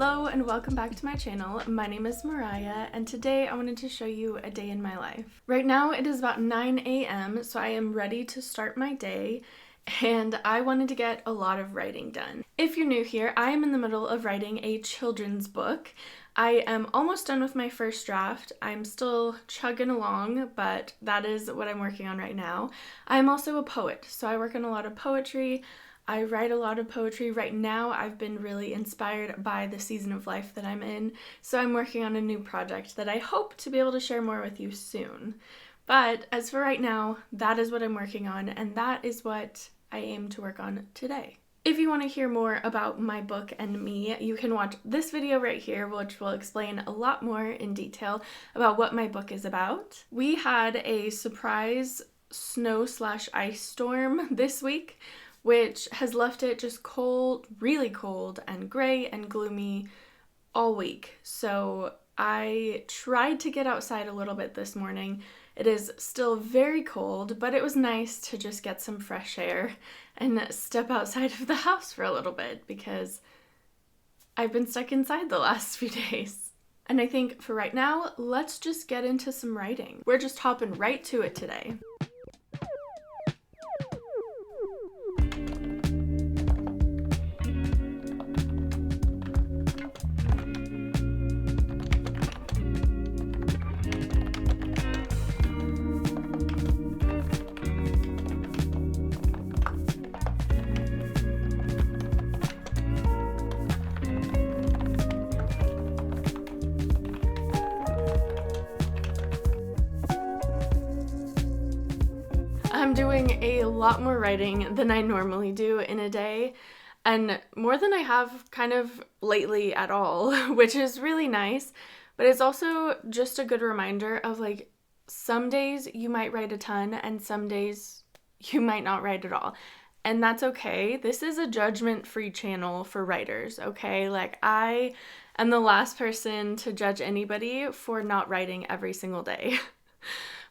Hello and welcome back to my channel. My name is Mariah and today I wanted to show you a day in my life. Right now it is about 9 a.m. so I am ready to start my day and I wanted to get a lot of writing done. If you're new here, I am in the middle of writing a children's book. I am almost done with my first draft. I'm still chugging along, but that is what I'm working on right now. I'm also a poet, so I work on a lot of poetry. I write a lot of poetry. Right now, I've been really inspired by the season of life that I'm in, so I'm working on a new project that I hope to be able to share more with you soon. But as for right now, that is what I'm working on, and that is what I aim to work on today. If you want to hear more about my book and me, you can watch this video right here, which will explain a lot more in detail about what my book is about. We had a surprise snow/ice storm this week, which has left it just cold, really cold and gray and gloomy all week. So I tried to get outside a little bit this morning. It is still very cold, but it was nice to just get some fresh air and step outside of the house for a little bit because I've been stuck inside the last few days. And I think for right now, let's just get into some writing. We're just hopping right to it today. I'm doing a lot more writing than I normally do in a day, and more than I have kind of lately at all, which is really nice, but it's also just a good reminder of like some days you might write a ton and some days you might not write at all. And that's okay. This is a judgment-free channel for writers, okay? Like I am the last person to judge anybody for not writing every single day.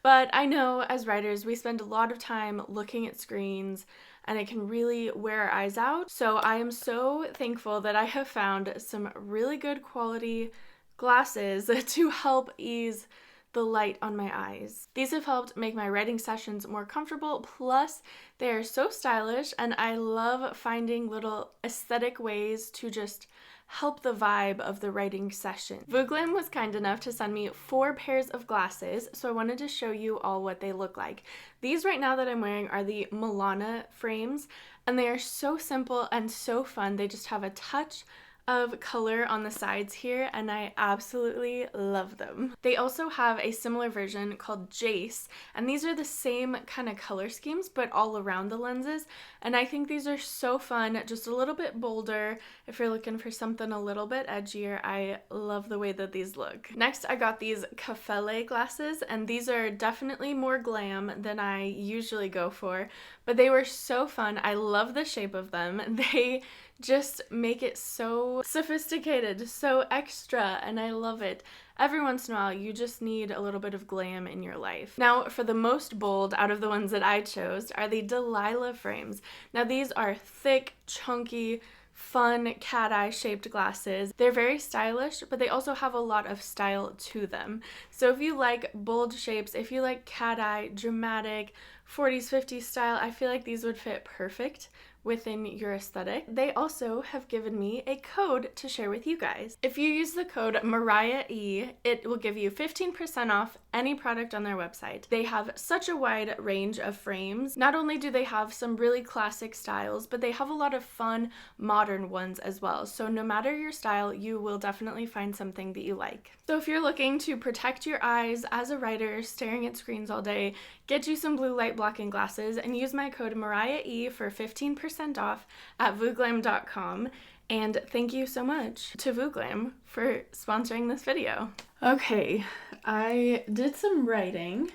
But I know as writers, we spend a lot of time looking at screens and it can really wear our eyes out. So I am so thankful that I have found some really good quality glasses to help ease the light on my eyes. These have helped make my writing sessions more comfortable, plus they are so stylish and I love finding little aesthetic ways to just help the vibe of the writing session. Vooglam was kind enough to send me 4 pairs of glasses, so I wanted to show you all what they look like. These right now that I'm wearing are the Milana frames, and they are so simple and so fun. They just have a touch of color on the sides here and I absolutely love them. They also have a similar version called Jace, and these are the same kind of color schemes but all around the lenses, and I think these are so fun, just a little bit bolder. If you're looking for something a little bit edgier, I love the way that these look. Next I got these Cafele glasses, and these are definitely more glam than I usually go for, but they were so fun. I love the shape of them. They just make it so sophisticated, so extra, and I love it. Every once in a while, you just need a little bit of glam in your life. Now, for the most bold out of the ones that I chose are the Delilah frames. Now, these are thick, chunky, fun cat eye shaped glasses. They're very stylish, but they also have a lot of style to them. So if you like bold shapes, if you like cat eye, dramatic, 40s, 50s style, I feel like these would fit perfect within your aesthetic. They also have given me a code to share with you guys. If you use the code MariahE, it will give you 15% off any product on their website. They have such a wide range of frames. Not only do they have some really classic styles, but they have a lot of fun, modern ones as well. So no matter your style, you will definitely find something that you like. So if you're looking to protect your eyes as a writer, staring at screens all day, get you some blue light blocking glasses and use my code MariahE for 15% off at vooglam.com. And thank you so much to Vooglam for sponsoring this video. Okay, I did some writing.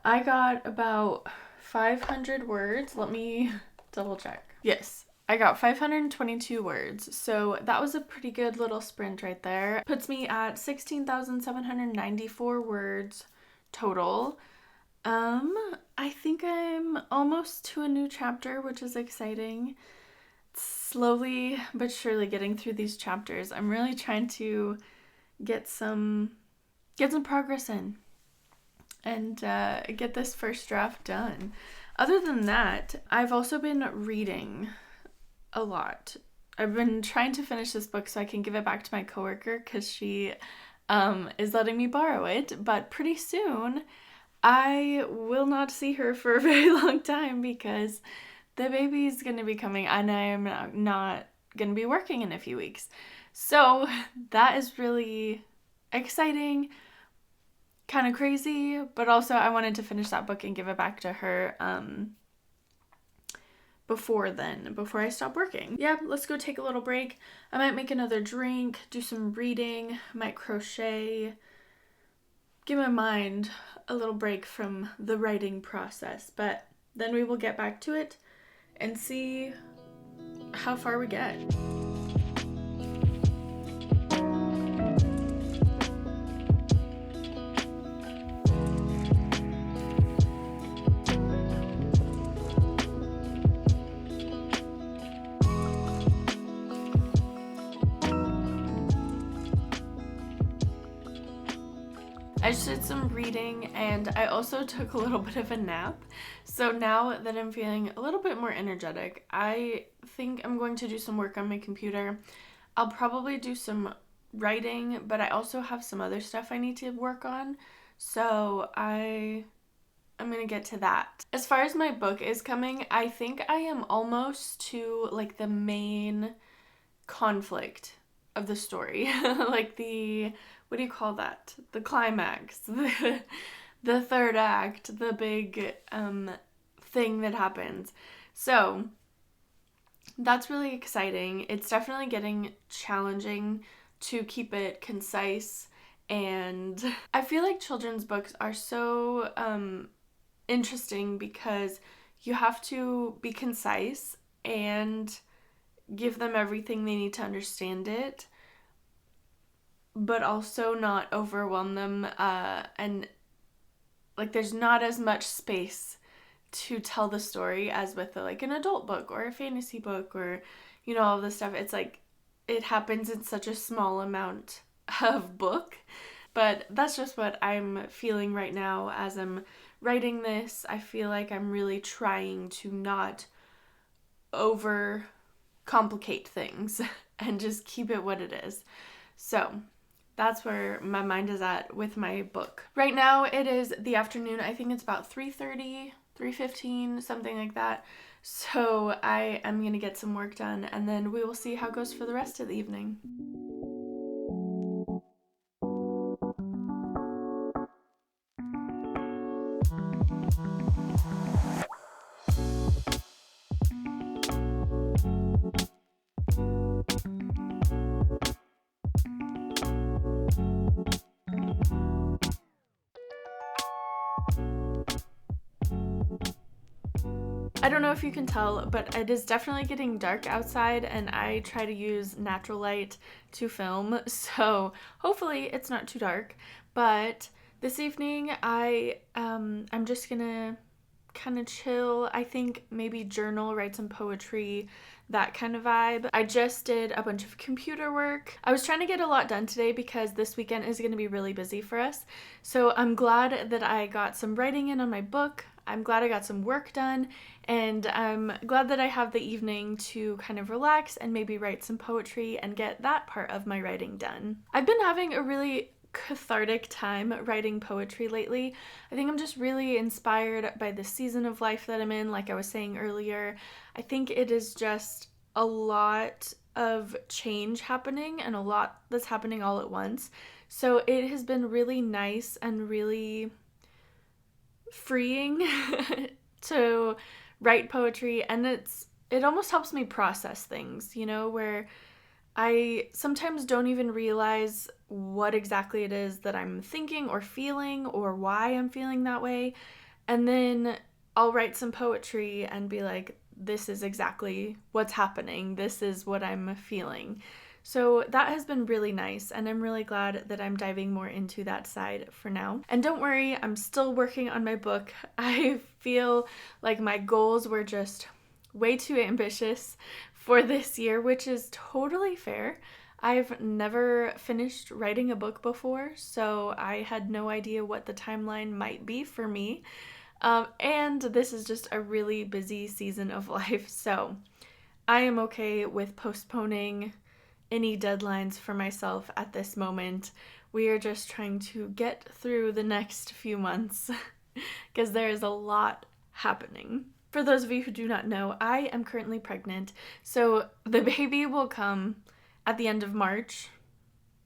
I got about 500 words. Let me double check. Yes, I got 522 words, so that was a pretty good little sprint right there. Puts me at 16,794 words total. I think I'm almost to a new chapter, which is exciting. It's slowly but surely getting through these chapters. I'm really trying to get some progress in and get this first draft done. Other than that, I've also been reading a lot. I've been trying to finish this book so I can give it back to my coworker because she is letting me borrow it, but pretty soon I will not see her for a very long time because the baby's going to be coming and I am not going to be working in a few weeks. So that is really exciting, kind of crazy, but also I wanted to finish that book and give it back to her before I stop working. Yeah, let's go take a little break. I might make another drink, do some reading, might crochet, give my mind a little break from the writing process, but then we will get back to it and see how far we get. I just did some reading and I also took a little bit of a nap. So now that I'm feeling a little bit more energetic, I think I'm going to do some work on my computer. I'll probably do some writing, but I also have some other stuff I need to work on. So I'm going to get to that. As far as my book is coming, I think I am almost to like the main conflict of the story. Like what do you call that? The climax, the third act, the big thing that happens. So that's really exciting. It's definitely getting challenging to keep it concise, and I feel like children's books are so interesting because you have to be concise and give them everything they need to understand it, but also not overwhelm them, and like there's not as much space to tell the story as with like an adult book or a fantasy book or all this stuff. It's like it happens in such a small amount of book, but that's just what I'm feeling right now as I'm writing this. I feel like I'm really trying to not over complicate things and just keep it what it is. So that's where my mind is at with my book. Right now it is the afternoon. I think it's about 3:30, 3:15, something like that. So I am going to get some work done and then we will see how it goes for the rest of the evening. I don't know if you can tell, but it is definitely getting dark outside and I try to use natural light to film, so hopefully it's not too dark. But this evening I'm just gonna kind of chill. I think maybe journal, write some poetry, that kind of vibe. I just did a bunch of computer work. I was trying to get a lot done today because this weekend is going to be really busy for us. So I'm glad that I got some writing in on my book. I'm glad I got some work done, and I'm glad that I have the evening to kind of relax and maybe write some poetry and get that part of my writing done. I've been having a really cathartic time writing poetry lately. I think I'm just really inspired by the season of life that I'm in, like I was saying earlier. I think it is just a lot of change happening and a lot that's happening all at once. So it has been really nice and really freeing to write poetry, and it almost helps me process things, where I sometimes don't even realize what exactly it is that I'm thinking or feeling or why I'm feeling that way. And then I'll write some poetry and be like, this is exactly what's happening. This is what I'm feeling. So that has been really nice, and I'm really glad that I'm diving more into that side for now. And don't worry, I'm still working on my book. I feel like my goals were just way too ambitious for this year, which is totally fair. I've never finished writing a book before, so I had no idea what the timeline might be for me. And this is just a really busy season of life, so I am okay with postponing any deadlines for myself at this moment. We are just trying to get through the next few months because there is a lot happening. For those of you who do not know, I am currently pregnant, so the baby will come at the end of March.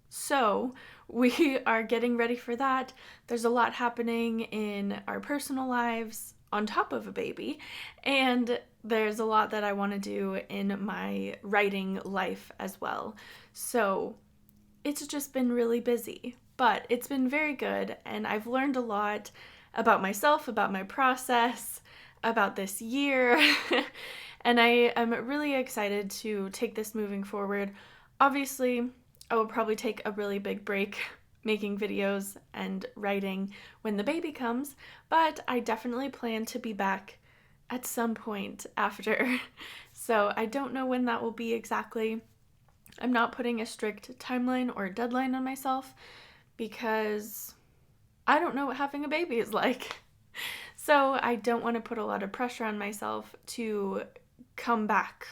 So we are getting ready for that. There's a lot happening in our personal lives on top of a baby, and there's a lot that I want to do in my writing life as well. So it's just been really busy, but it's been very good, and I've learned a lot about myself, about my process, about this year, and I am really excited to take this moving forward. Obviously, I will probably take a really big break making videos and writing when the baby comes, but I definitely plan to be back at some point after. So I don't know when that will be exactly. I'm not putting a strict timeline or deadline on myself because I don't know what having a baby is like. So I don't want to put a lot of pressure on myself to come back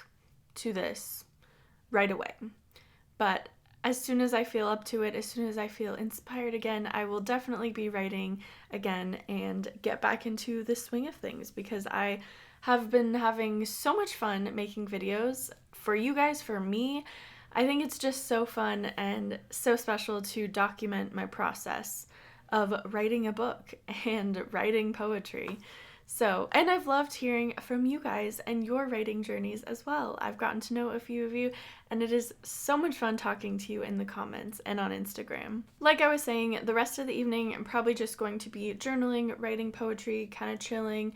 to this right away. But as soon as I feel up to it, as soon as I feel inspired again, I will definitely be writing again and get back into the swing of things, because I have been having so much fun making videos for you guys, for me. I think it's just so fun and so special to document my process of writing a book and writing poetry. So, and I've loved hearing from you guys and your writing journeys as well. I've gotten to know a few of you, and it is so much fun talking to you in the comments and on Instagram. Like I was saying, the rest of the evening I'm probably just going to be journaling, writing poetry, kind of chilling.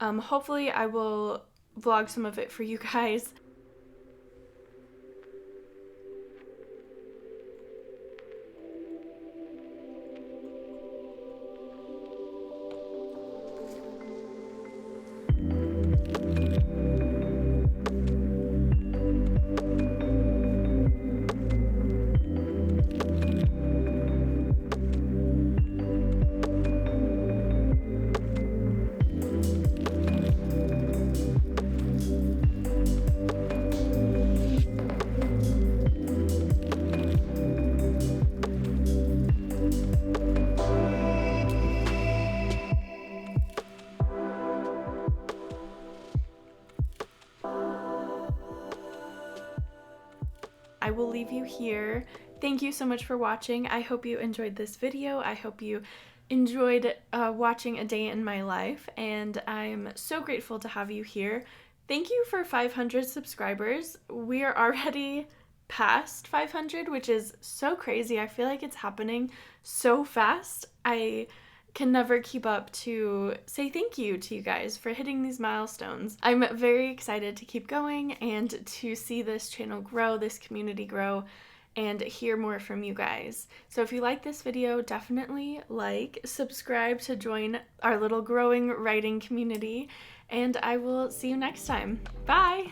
Hopefully I will vlog some of it for you guys. I will leave you here. Thank you so much for watching. I hope you enjoyed this video. I hope you enjoyed watching a day in my life, and I'm so grateful to have you here. Thank you for 500 subscribers. We are already past 500, which is so crazy. I feel like it's happening so fast. I can never keep up to say thank you to you guys for hitting these milestones. I'm very excited to keep going and to see this channel grow, this community grow, and hear more from you guys. So if you like this video, definitely like, subscribe to join our little growing writing community, and I will see you next time. Bye!